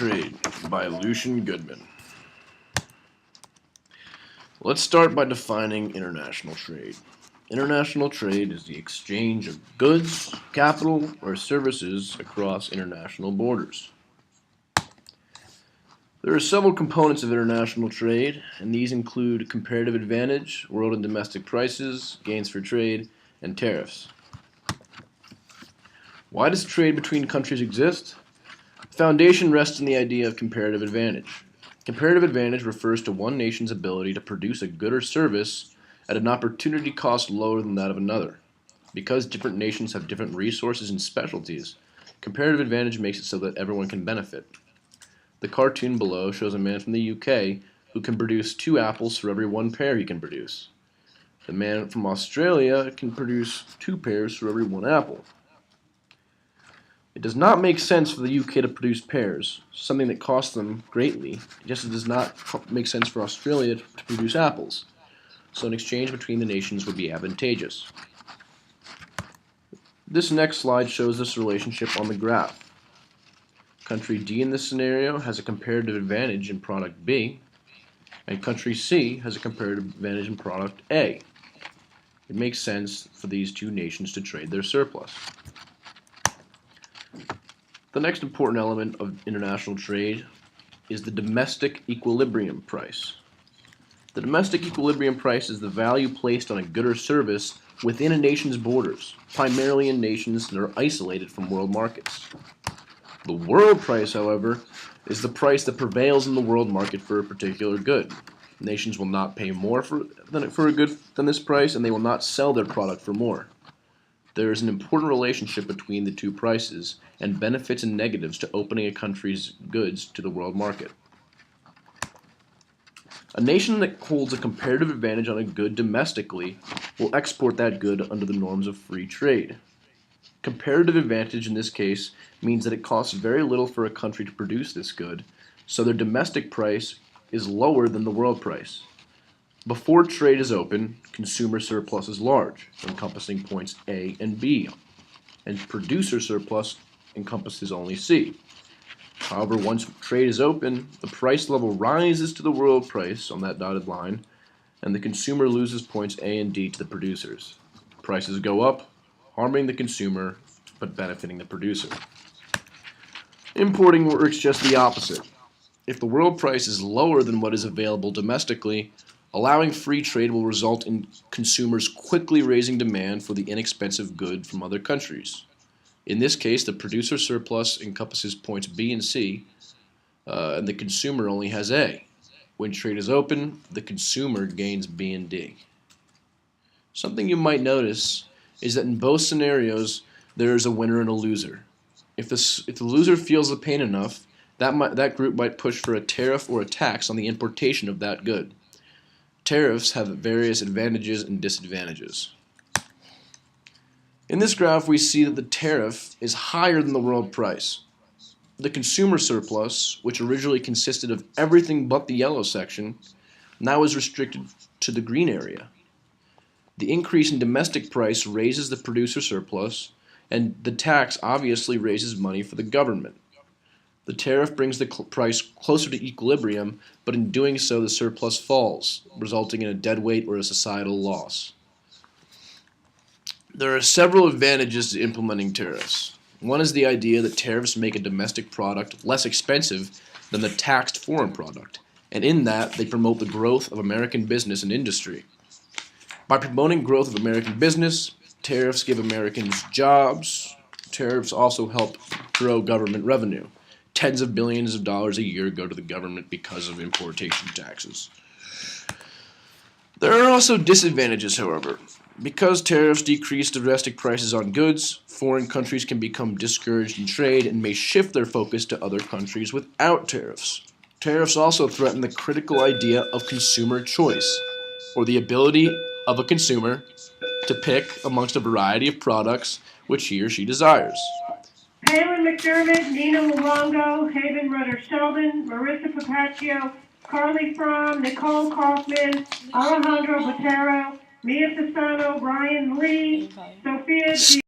Trade by Lucian Goodman. Let's start by defining international trade. International trade is the exchange of goods, capital, or services across international borders. There are several components of international trade, and these include comparative advantage, world and domestic prices, gains for trade, and tariffs. Why does trade between countries exist? The foundation rests on the idea of comparative advantage. Comparative advantage refers to one nation's ability to produce a good or service at an opportunity cost lower than that of another. Because different nations have different resources and specialties, comparative advantage makes it so that everyone can benefit. The cartoon below shows a man from the UK who can produce 2 apples for every 1 pear he can produce. The man from Australia can produce 2 pears for every 1 apple. It does not make sense for the UK to produce pears, something that costs them greatly, just as it does not make sense for Australia to produce apples. So an exchange between the nations would be advantageous. This next slide shows this relationship on the graph. Country D in this scenario has a comparative advantage in product B, and country C has a comparative advantage in product A. It makes sense for these 2 nations to trade their surplus. The next important element of international trade is the domestic equilibrium price. The domestic equilibrium price is the value placed on a good or service within a nation's borders, primarily in nations that are isolated from world markets. The world price, however, is the price that prevails in the world market for a particular good. Nations will not pay more for a good than this price, and they will not sell their product for more. There is an important relationship between the 2 prices and benefits and negatives to opening a country's goods to the world market. A nation that holds a comparative advantage on a good domestically will export that good under the norms of free trade. Comparative advantage in this case means that it costs very little for a country to produce this good, so their domestic price is lower than the world price. Before trade is open, consumer surplus is large, encompassing points A and B, and producer surplus encompasses only C. However, once trade is open, the price level rises to the world price on that dotted line, and the consumer loses points A and D to the producers. Prices go up, harming the consumer, but benefiting the producer. Importing works just the opposite. If the world price is lower than what is available domestically, allowing free trade will result in consumers quickly raising demand for the inexpensive good from other countries. In this case, the producer surplus encompasses points B and C, and the consumer only has A. When trade is open, the consumer gains B and D. Something you might notice is that in both scenarios, there is a winner and a loser. If the loser feels the pain enough, that group might push for a tariff or a tax on the importation of that good. Tariffs have various advantages and disadvantages. In this graph, we see that the tariff is higher than the world price. The consumer surplus, which originally consisted of everything but the yellow section, now is restricted to the green area. The increase in domestic price raises the producer surplus, and the tax obviously raises money for the government. The tariff brings the price closer to equilibrium, but in doing so the surplus falls, resulting in a deadweight or a societal loss. There are several advantages to implementing tariffs. One is the idea that tariffs make a domestic product less expensive than the taxed foreign product, and in that they promote the growth of American business and industry. By promoting growth of American business, tariffs give Americans jobs. Tariffs also help grow government revenue. Tens of billions of dollars a year go to the government because of importation taxes. There are also disadvantages, however. Because tariffs decrease domestic prices on goods, foreign countries can become discouraged in trade and may shift their focus to other countries without tariffs. Tariffs also threaten the critical idea of consumer choice, or the ability of a consumer to pick amongst a variety of products which he or she desires. Palin McDermott, Nina Luongo, Haven Rudder-Sheldon, Marissa Papaccio, Carly Fromm, Nicole Kaufman, Alejandro Botero, Mia Fasano, Ryan Lee, Sophia G.